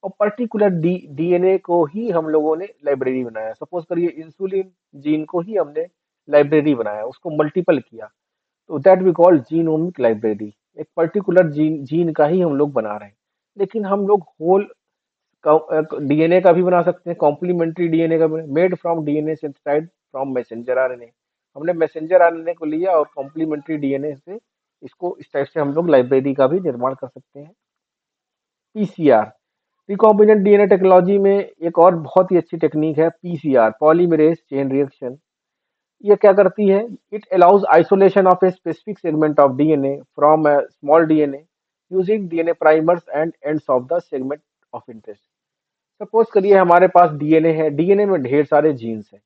और पर्टिकुलर डीएनए को ही हम लोगों ने लाइब्रेरी बनाया। सपोज करिए इंसुलिन जीन को ही हमने लाइब्रेरी बनाया, उसको मल्टीपल किया, तो that we call genomic library. एक पर्टिकुलर जीन का ही हम लोग बना रहे हैं। लेकिन हम लोग होल डीएनए का भी बना सकते हैं, कॉम्प्लीमेंट्री डीएनए का, made from DNA synthesized from messenger RNA. हमने मैसेंजर आरएनए को लिया और कॉम्प्लीमेंट्री डीएनए से इसको, इस टाइप से हम लोग लाइब्रेरी का भी निर्माण कर सकते हैं। पीसीआर, रिकॉम्बिनेंट डीएनए टेक्नोलॉजी में एक और बहुत ही अच्छी टेक्निक है पीसीआर, पॉलीमरेज चेन रिएक्शन। ये क्या करती है, it allows isolation of a specific segment of DNA from a small DNA using DNA primers and ends of the segment of interest. Suppose करिए हमारे पास डीएनए है, डीएनए में ढेर सारे जीन्स हैं।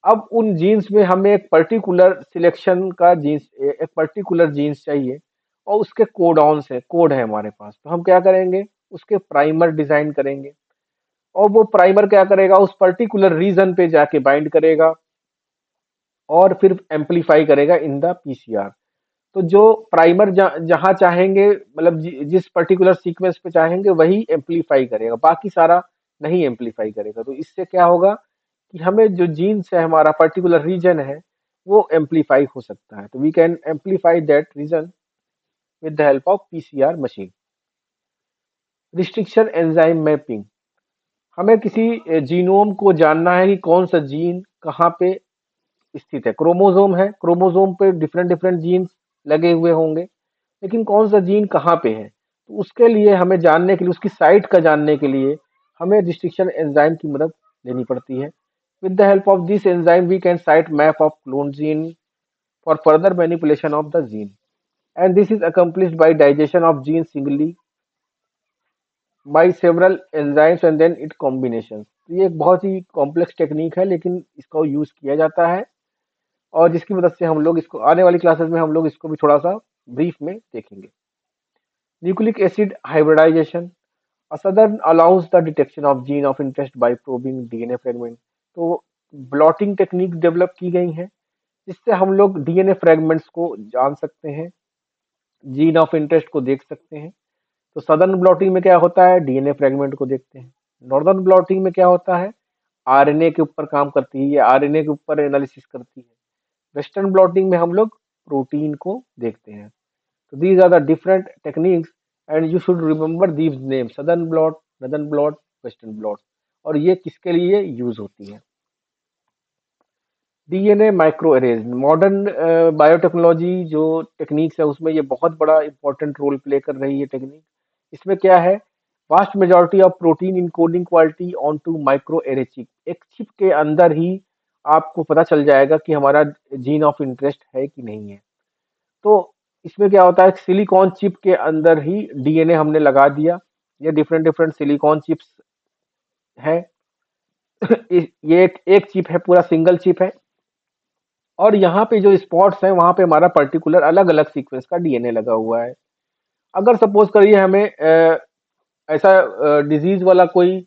अब उन जीन्स में हमें एक पर्टिकुलर सिलेक्शन का जीन्स, एक पर्टिकुलर जीन्स चाहिए, और उसके कोडॉन्स है, कोड है हमारे पास। तो हम क्या करेंगे, उसके प्राइमर डिजाइन करेंगे, और वो प्राइमर क्या करेगा, उस पर्टिकुलर रीजन पे जाके बाइंड करेगा और फिर एम्पलीफाई करेगा इन द पीसीआर। तो जो प्राइमर जहां चाहेंगे, मतलब जिस पर्टिकुलर सीक्वेंस पे चाहेंगे वही एम्पलीफाई करेगा, बाकी सारा नहीं एम्पलीफाई करेगा। तो इससे क्या होगा कि हमें जो जीन्स है, हमारा पर्टिकुलर रीजन है, वो एम्पलीफाई हो सकता है। तो we can amplify that region with the help of PCR machine. Restriction enzyme mapping, हमें किसी जीनोम को जानना है कि कौन सा जीन कहाँ पे स्थित है। क्रोमोसोम है, क्रोमोसोम पे डिफरेंट डिफरेंट जीन्स लगे हुए होंगे, लेकिन कौन सा जीन कहाँ पे है, तो उसके लिए हमें जानने के लिए, उसकी साइट का जानने के लिए हमें रिस्ट्रिक्शन एंजाइम की मदद लेनी पड़ती है। With the help of this enzyme we can site map of clone gene for further manipulation of the gene, and this is accomplished by digestion of gene singly by several enzymes and then it combination. तो ये एक बहुत ही complex technique है, लेकिन इसका use किया जाता है, और जिसकी मदद से हम लोग इसको आने वाली क्लासेस में हम लोग इसको भी थोड़ा सा ब्रीफ में देखेंगे। Nucleic acid hybridization, A southern allows the detection of gene of interest by probing DNA fragment। तो ब्लॉटिंग टेक्निक डेवलप की गई है, जिससे हम लोग डीएनए फ्रेगमेंट्स को जान सकते हैं, जीन ऑफ इंटरेस्ट को देख सकते हैं। तो सदर्न ब्लॉटिंग में क्या होता है, डीएनए फ्रेगमेंट को देखते हैं। नॉर्दर्न ब्लॉटिंग में क्या होता है, आरएनए के ऊपर काम करती है, ये आरएनए के ऊपर एनालिसिस करती है। वेस्टर्न ब्लॉटिंग में हम लोग प्रोटीन को देखते हैं। So these are the different techniques and you should remember these names: southern blot, northern blot, western blot। और ये किसके लिए यूज होती है। DNA micro arrays, modern biotechnology जो टेक्निक्स है उसमें ये बहुत बड़ा इंपॉर्टेंट रोल प्ले कर रही है टेक्निक। इसमें क्या है, vast majority of protein encoding quality on to micro array chip. एक चिप के अंदर ही आपको पता चल जाएगा कि हमारा जीन ऑफ इंटरेस्ट है कि नहीं है। तो इसमें क्या होता है, सिलिकॉन चिप के अंदर ही डीएनए हमने लगा दिया। ये डिफरेंट डिफरेंट सिलिकॉन चिप्स है। ये एक चिप है, पूरा सिंगल चिप है, और यहाँ पे जो स्पॉट्स हैं वहां पे हमारा पर्टिकुलर अलग अलग सीक्वेंस का डीएनए लगा हुआ है। अगर सपोज करिए हमें ऐसा डिजीज वाला कोई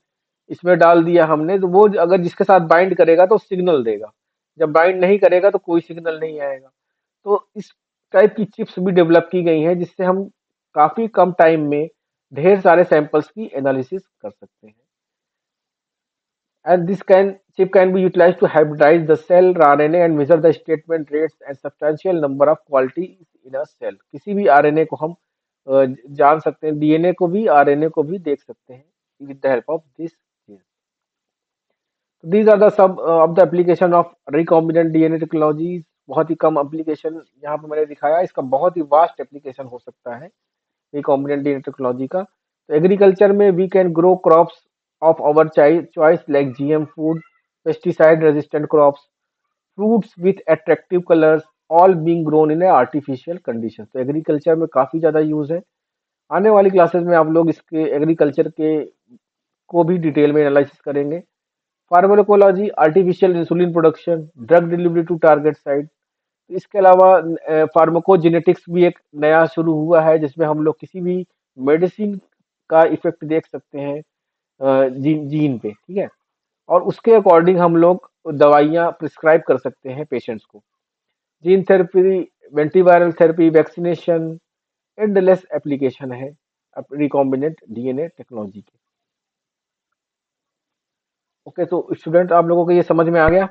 इसमें डाल दिया हमने, तो वो अगर जिसके साथ बाइंड करेगा तो सिग्नल देगा, जब बाइंड नहीं करेगा तो कोई सिग्नल नहीं आएगा। तो इस टाइप की चिप्स भी डेवलप की गई हैं, जिससे हम काफी कम टाइम में ढेर सारे सैंपल्स की एनालिसिस कर सकते हैं। And this can chip can be utilized to hybridize the cell RNA and measure the statement rates and substantial number of quality in a cell। किसी भी आरएनए को हम जान सकते हैं, डीएनए को भी आरएनए को भी देख सकते हैं with the help of this gene। These are the some of the application of recombinant DNA technologies। बहुत ही कम एप्लीकेशन यहाँ पे मैंने दिखाया, इसका बहुत ही वास्ट एप्लीकेशन हो सकता है रिकॉम्बिनेंट डीएनए टेक्नोलॉजी का। तो एग्रीकल्चर में we can grow crops of our choice like GM food, pesticide resistant crops, fruits with attractive colours, all being grown in a artificial condition. तो एग्रीकल्चर में काफ़ी ज़्यादा यूज़ है। आने वाली क्लासेस में आप लोग इसके एग्रीकल्चर के को भी डिटेल में एनालिसिस करेंगे। Pharmacology, artificial insulin production, drug delivery to target site. इसके अलावा फार्माकोजेनेटिक्स भी एक नया शुरू हुआ है, जिसमें हम लोग किसी भी मेडिसिन का इफेक्ट देख सकते हैं जीन पे, ठीक है, और उसके अकॉर्डिंग हम लोग दवाइयाँ प्रिस्क्राइब कर सकते हैं पेशेंट्स को। Gene therapy, antiviral therapy, vaccination, endless application है रिकॉम्बिनेंट डीएनए टेक्नोलॉजी के। ओके, तो स्टूडेंट आप लोगों को ये समझ में आ गया।